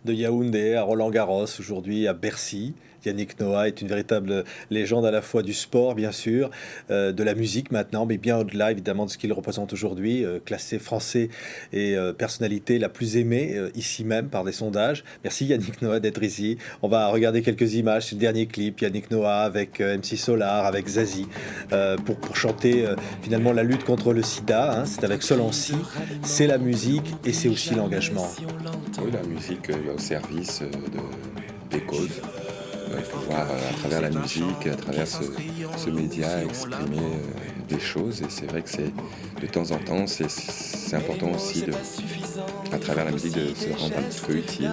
De Yaoundé à Roland-Garros, aujourd'hui à Bercy. Yannick Noah est une véritable légende à la fois du sport, bien sûr, de la musique maintenant, mais bien au-delà, évidemment, de ce qu'il représente aujourd'hui, classé français et personnalité la plus aimée ici même par des sondages. Merci Yannick Noah d'être ici. On va regarder quelques images, c'est le dernier clip, Yannick Noah avec MC Solar, avec Zazie, pour chanter finalement la lutte contre le sida. Hein. C'est avec Solancy, c'est la musique et c'est aussi l'engagement. Oui, la musique au service des causes. Il faut voir à travers la musique, à travers ce média, exprimer des choses. Et c'est vrai que c'est de temps en temps, c'est important aussi, à travers la musique, de se rendre un petit peu utile.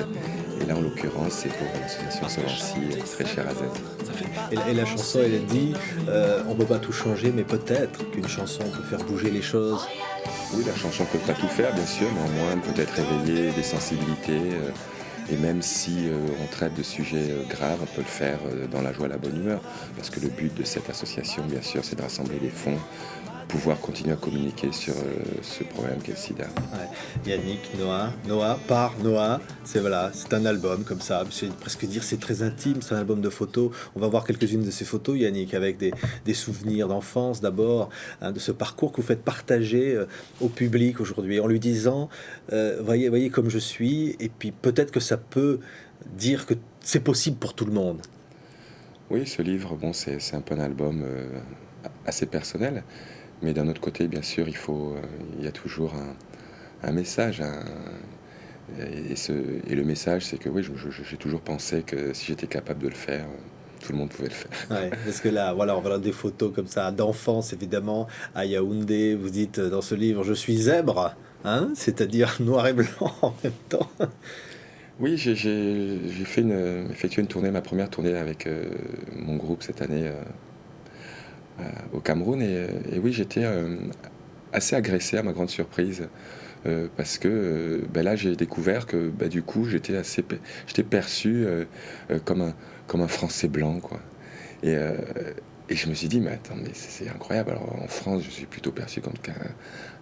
Et là, en l'occurrence, c'est pour l'association Solancy, très chère à Z. Et la chanson, elle dit on ne peut pas tout changer, mais peut-être qu'une chanson peut faire bouger les choses. Oui, la chanson ne peut pas tout faire, bien sûr, mais au moins peut-être réveiller des sensibilités. Et même si on traite de sujets graves, on peut le faire dans la joie et la bonne humeur. Parce que le but de cette association, bien sûr, c'est de rassembler des fonds, pouvoir continuer à communiquer sur ce problème qu'est le sida. Ouais. Yannick, Noah par Noah, c'est voilà, c'est un album comme ça, je vais presque dire c'est très intime, c'est un album de photos. On va voir quelques-unes de ces photos, Yannick, avec des souvenirs d'enfance d'abord, hein, de ce parcours que vous faites partager au public aujourd'hui, en lui disant, voyez comme je suis, et puis peut-être que ça peut dire que c'est possible pour tout le monde. Oui, ce livre, bon, c'est un peu un album assez personnel. Mais d'un autre côté, bien sûr, il y a toujours un message. Et le message, c'est que oui, j'ai toujours pensé que si j'étais capable de le faire, tout le monde pouvait le faire. Ouais, parce que là, voilà, on voit des photos comme ça d'enfance, évidemment, à Yaoundé. Vous dites dans ce livre, je suis zèbre, hein, c'est-à-dire noir et blanc en même temps. Oui, j'ai effectué une tournée, ma première tournée avec mon groupe cette année au Cameroun. Et oui, j'étais assez agressé à ma grande surprise. Parce que ben là j'ai découvert que ben, du coup j'étais perçu comme un Français blanc quoi. Et, euh, et je me suis dit mais attends mais c'est incroyable. Alors en France je suis plutôt perçu comme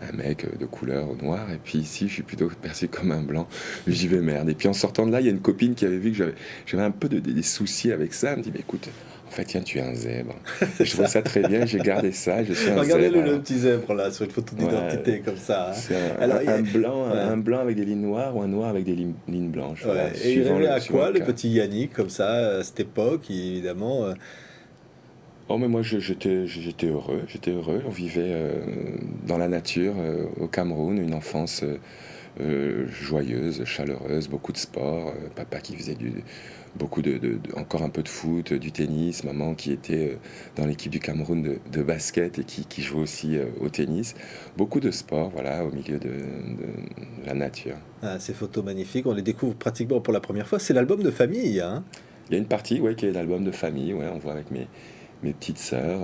un mec de couleur noire et puis ici je suis plutôt perçu comme un blanc. J'y vais merde. Et puis en sortant de là il y a une copine qui avait vu que j'avais un peu des soucis avec ça. Elle me dit mais écoute en fait tiens tu es un zèbre. Je trouvais ça très bien. J'ai gardé ça. Je suis un Regardez zèbre. le petit zèbre là sur une photo d'identité Ouais, comme ça. Hein. c'est Alors, un blanc avec des lignes noires ou un noir avec des lignes blanches. ouais. Voilà, Et il rêvait à suivant quoi le cas. petit Yannick comme ça à cette époque, évidemment. Oh, mais moi j'étais heureux, j'étais heureux. On vivait dans la nature au Cameroun, une enfance joyeuse, chaleureuse, beaucoup de sport. Papa qui faisait beaucoup encore un peu de foot, du tennis. Maman qui était dans l'équipe du Cameroun de basket et qui jouait aussi au tennis. Beaucoup de sport, voilà, au milieu de la nature. Ah, ces photos magnifiques, on les découvre pratiquement pour la première fois. C'est l'album de famille, hein. Il y a une partie ouais, qui est l'album de famille, ouais, on voit avec mes petites sœurs,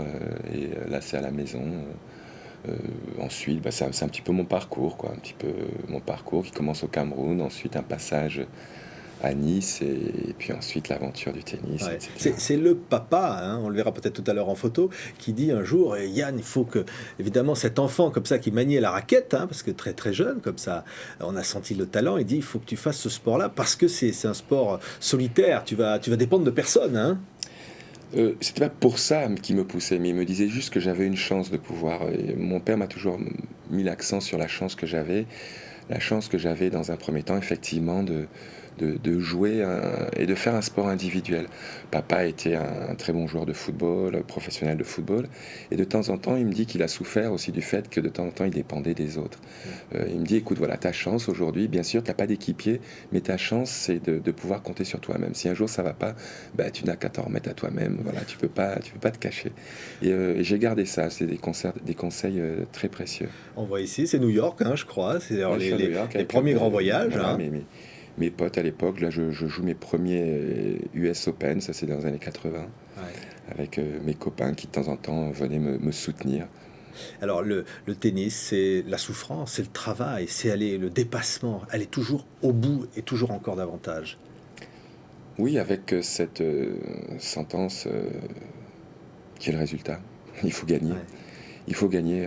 là c'est à la maison. Ensuite, bah, c'est un petit peu mon parcours, quoi, un petit peu mon parcours qui commence au Cameroun, ensuite un passage à Nice et puis ensuite l'aventure du tennis, Ouais. etc. C'est le papa, hein, on le verra peut-être tout à l'heure en photo, qui dit un jour, Yann, il faut que, évidemment, cet enfant comme ça qui maniait la raquette, hein, parce que très très jeune comme ça, on a senti le talent, il dit, il faut que tu fasses ce sport-là, parce que c'est un sport solitaire, tu vas dépendre de personne. Hein. C'était pas pour ça qui me poussait, mais il me disait juste que j'avais une chance de pouvoir. Et mon père m'a toujours mis l'accent sur la chance que j'avais dans un premier temps, effectivement, de jouer et de faire un sport individuel. Papa était un très bon joueur de football, professionnel de football, et de temps en temps, il me dit qu'il a souffert aussi du fait que de temps en temps, il dépendait des autres. Il me dit, écoute, voilà, ta chance aujourd'hui, bien sûr, tu n'as pas d'équipier, mais ta chance, c'est de pouvoir compter sur toi-même. Si un jour ça va pas, bah, tu n'as qu'à t'en remettre à toi-même. Voilà, tu peux pas te cacher. Et j'ai gardé ça. C'est des conseils très précieux. On voit ici, c'est New York, hein, je crois, c'est Ouais, je suis à New York les avec premiers grands voyages. voilà, Hein. mes potes à l'époque. Là, je joue mes premiers US Open, ça c'est dans les années 80, Ouais. avec mes copains qui de temps en temps venaient me soutenir. Alors le tennis, c'est la souffrance, c'est le travail, c'est aller, le dépassement, aller toujours au bout et toujours encore davantage. Oui, avec cette sentence qui est le résultat. Il faut gagner. Ouais. il faut gagner.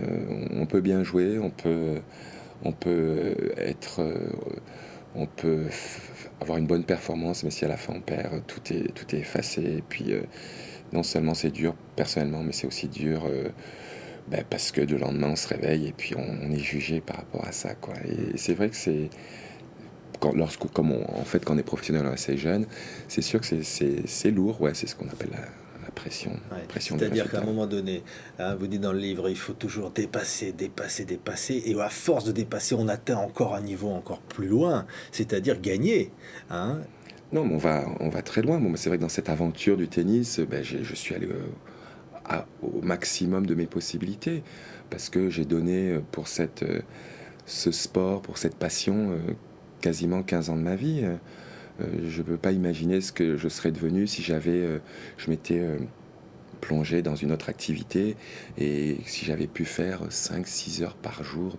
On peut bien jouer, on peut être, on peut avoir une bonne performance, mais si à la fin on perd, tout est effacé. Et puis non seulement c'est dur personnellement, mais c'est aussi dur parce que le lendemain on se réveille et puis on est jugé par rapport à ça, quoi. Et c'est vrai que c'est en fait, quand on est professionnel assez jeune, c'est sûr que c'est lourd, ouais, c'est ce qu'on appelle la pression, Ouais. pression du C'est-à-dire qu'à un résultat. moment donné, hein, vous dites dans le livre, il faut toujours dépasser, dépasser, dépasser, et à force de dépasser, on atteint encore un niveau encore plus loin, c'est-à-dire gagner. Hein. Non, mais on va très loin. Bon, mais c'est vrai que dans cette aventure du tennis, je suis allé au maximum de mes possibilités parce que j'ai donné pour ce sport, pour cette passion, quasiment 15 ans de ma vie. Je ne peux pas imaginer ce que je serais devenu si je m'étais plongé dans une autre activité et si j'avais pu faire 5 6 heures par jour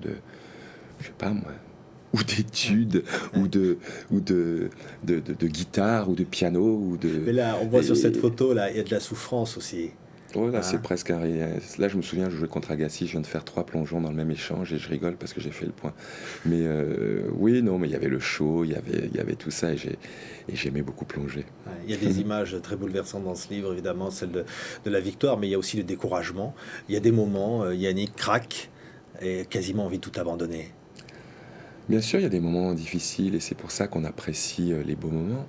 je sais pas moi, ou d'études, ou de guitare, ou de piano, Mais là, on voit sur cette et- photo, là, il y a de la souffrance aussi. Oh là, c'est Hein. presque un là, je me souviens, je jouais contre Agassi, je viens de faire 3 plongeons dans le même échange et je rigole parce que j'ai fait le point. Mais oui, non, mais il y avait le show, il y avait tout ça et j'aimais beaucoup plonger. Ouais, il y a des images très bouleversantes dans ce livre, évidemment, celle de la victoire, mais il y a aussi le découragement. Il y a des moments, Yannick craque et quasiment envie de tout abandonner. Bien sûr, il y a des moments difficiles et c'est pour ça qu'on apprécie les beaux moments.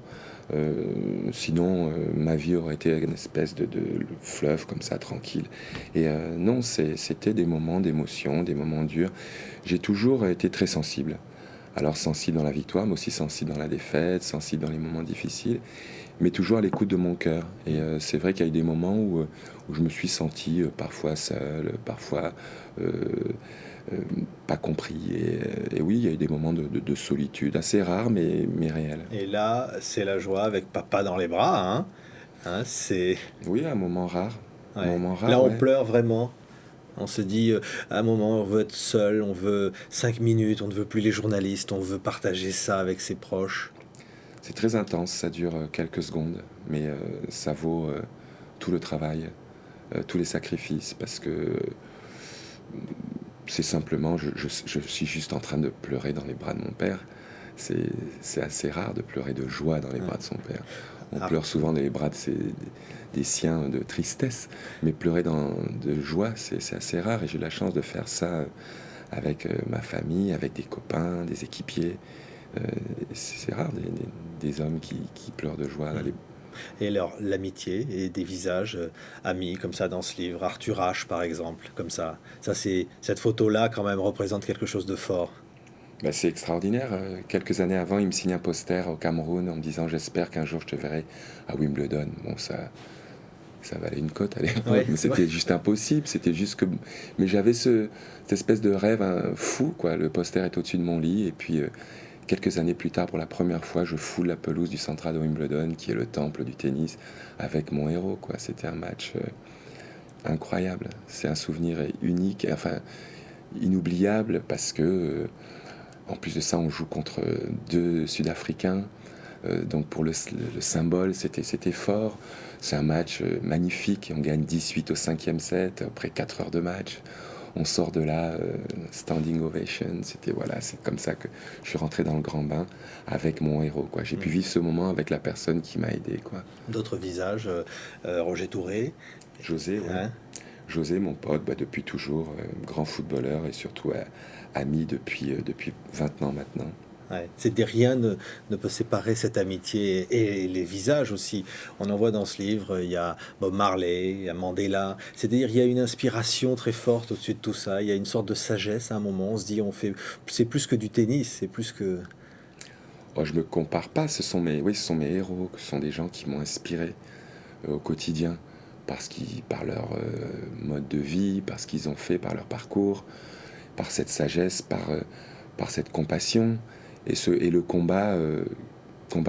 Sinon, ma vie aurait été une espèce de fleuve comme ça, tranquille. Et non, c'était des moments d'émotion, des moments durs. J'ai toujours été très sensible. Alors sensible dans la victoire, mais aussi sensible dans la défaite, sensible dans les moments difficiles, mais toujours à l'écoute de mon cœur. Et c'est vrai qu'il y a eu des moments où je me suis senti parfois seul, parfois euh, euh, pas compris. Et oui, il y a eu des moments de solitude, assez rares, mais réels. Et là, c'est la joie avec papa dans les bras. Hein. Hein, c'est... Oui, un moment rare. Un Ouais. moment Là, rare, on ouais. pleure vraiment. On se dit, à un moment, on veut être seul, on veut 5 minutes, on ne veut plus les journalistes, on veut partager ça avec ses proches. C'est très intense, ça dure quelques secondes, mais ça vaut tout le travail, tous les sacrifices, parce que c'est simplement, je suis juste en train de pleurer dans les bras de mon père. C'est assez rare de pleurer de joie dans les Ouais. bras de son père. On Ah, pleure souvent dans les bras des siens de tristesse, mais pleurer de joie, c'est assez rare. Et j'ai eu la chance de faire ça avec ma famille, avec des copains, des équipiers. Euh, c'est rare des hommes qui pleurent de joie. mm. Et alors, l'amitié et des visages amis, comme ça, dans ce livre. Arthur H, par exemple, comme ça. Ça, c'est... Cette photo-là, quand même, représente quelque chose de fort. C'est extraordinaire. Quelques années avant, il me signe un poster au Cameroun en me disant j'espère qu'un jour je te verrai à Wimbledon. Bon, ça valait une cote à Oui, l'époque, mais c'est vrai. c'était juste impossible. C'était juste que. Mais j'avais cette espèce de rêve fou, quoi. Le poster est au-dessus de mon lit, et puis quelques années plus tard, pour la première fois, je foule la pelouse du Central de Wimbledon, qui est le temple du tennis, avec mon héros, quoi. C'était un match incroyable. C'est un souvenir unique, enfin inoubliable, parce que. En plus de ça, on joue contre deux Sud-Africains. Donc pour le symbole, c'était fort. C'est un match magnifique. On gagne 18 au 5e set, après 4 heures de match. On sort de là, standing ovation. C'est comme ça que je suis rentré dans le grand bain avec mon héros, quoi. J'ai pu vivre ce moment avec la personne qui m'a aidé, quoi. D'autres visages, Roger Touré. José, ouais. Hein. José, mon pote, depuis toujours, grand footballeur et surtout ami depuis 20 ans maintenant. Ouais. Rien ne peut séparer cette amitié et les visages aussi. On en voit dans ce livre, il y a Bob Marley, il y a Mandela. C'est-à-dire, il y a une inspiration très forte au-dessus de tout ça. Il y a une sorte de sagesse à un moment. On se dit, c'est plus que du tennis, c'est plus que. Oh, je me compare pas, oui, ce sont mes héros, ce sont des gens qui m'ont inspiré au quotidien, par leur mode de vie, par ce qu'ils ont fait, par leur parcours, par cette sagesse, par cette compassion, et le combat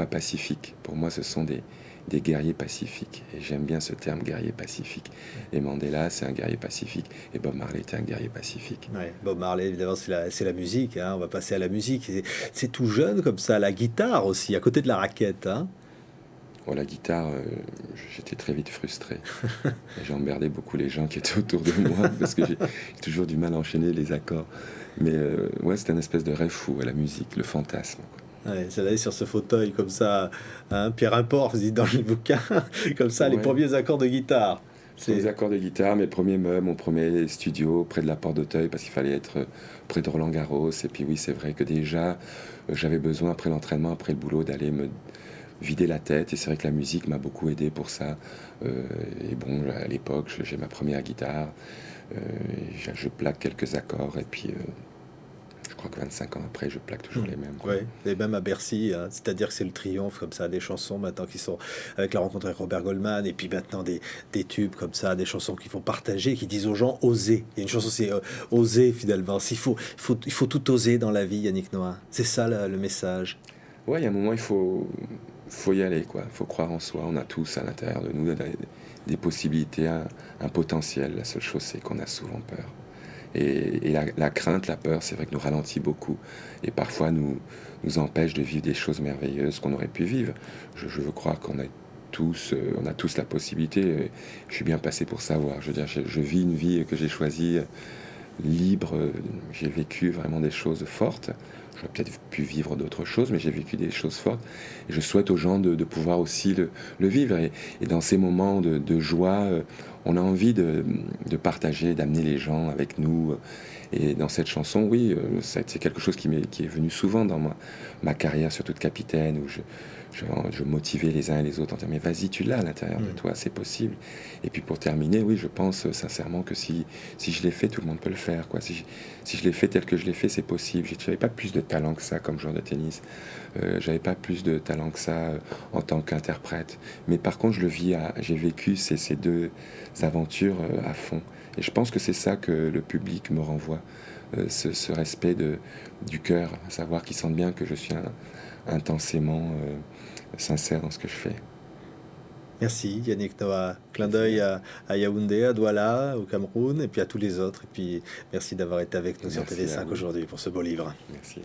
pacifique. Pour moi, ce sont des guerriers pacifiques, et j'aime bien ce terme guerrier pacifique. Et Mandela, c'est un guerrier pacifique, et Bob Marley était un guerrier pacifique. Ouais. Bob Marley, évidemment, c'est la musique. Hein. On va passer à la musique. C'est tout jeune comme ça, la guitare aussi, à côté de la raquette. Hein. Bon, la guitare, j'étais très vite frustré. J'ai emmerdé beaucoup les gens qui étaient autour de moi parce que j'ai toujours du mal à enchaîner les accords. Mais ouais, c'était une espèce de rêve fou, la musique, le fantasme, quoi. Ouais, c'est d'aller sur ce fauteuil comme ça, hein, Pierre Import, vous dites dans le bouquin, comme ça, les Ouais. premiers accords de guitare. Les C'est accords de guitare, mes premiers meubles, mon premier studio près de la Porte d'Auteuil parce qu'il fallait être près de Roland Garros. Et puis oui, c'est vrai que déjà, j'avais besoin après l'entraînement, après le boulot, d'aller me vider la tête. Et c'est vrai que la musique m'a beaucoup aidé pour ça. Euh, et bon, à l'époque, j'ai ma première guitare. Euh, je plaque quelques accords. Et puis, je crois que 25 ans après, je plaque toujours les mêmes, quoi. ouais, et même à Bercy, hein, c'est-à-dire que c'est le triomphe comme ça, des chansons maintenant qui sont avec la rencontre avec Robert Goldman, et puis maintenant des tubes comme ça, des chansons qu'il faut partager, qui disent aux gens oser. Il y a une chanson, c'est oser finalement. Il faut tout oser dans la vie, Yannick Noah. C'est ça le message. Ouais, il y a un moment, faut y aller, quoi. Il faut croire en soi. On a tous à l'intérieur de nous des possibilités, un potentiel. La seule chose, c'est qu'on a souvent peur. Et la crainte, la peur, c'est vrai que nous ralentit beaucoup. Et parfois nous empêche de vivre des choses merveilleuses qu'on aurait pu vivre. Je veux croire on a tous la possibilité. Je suis bien passé pour savoir. Je veux dire, je vis une vie que j'ai choisie, libre. J'ai vécu vraiment des choses fortes. J'aurais peut-être pu vivre d'autres choses, mais j'ai vécu des choses fortes. Et je souhaite aux gens de pouvoir aussi le vivre. Et dans ces moments de joie, on a envie de partager, d'amener les gens avec nous. Et dans cette chanson, oui, c'est quelque chose qui est venu souvent dans ma carrière, surtout de capitaine, où je motivais les uns et les autres en disant mais vas-y, tu l'as à l'intérieur de toi, c'est possible. Et puis pour terminer, oui, je pense sincèrement que si je l'ai fait, tout le monde peut le faire, quoi. Si je l'ai fait tel que je l'ai fait, c'est possible. Je n'avais pas plus de talent que ça comme joueur de tennis. J'avais pas plus de talent que ça en tant qu'interprète. Mais par contre, j'ai vécu ces deux aventures à fond. Et je pense que c'est ça que le public me renvoie, ce respect du cœur, à savoir qu'ils sentent bien que je suis intensément sincère dans ce que je fais. Merci Yannick Noah. Clin d'œil à Yaoundé, à Douala, au Cameroun, et puis à tous les autres. Et puis merci d'avoir été avec nous sur Merci à TV5 vous. aujourd'hui pour ce beau livre. Merci.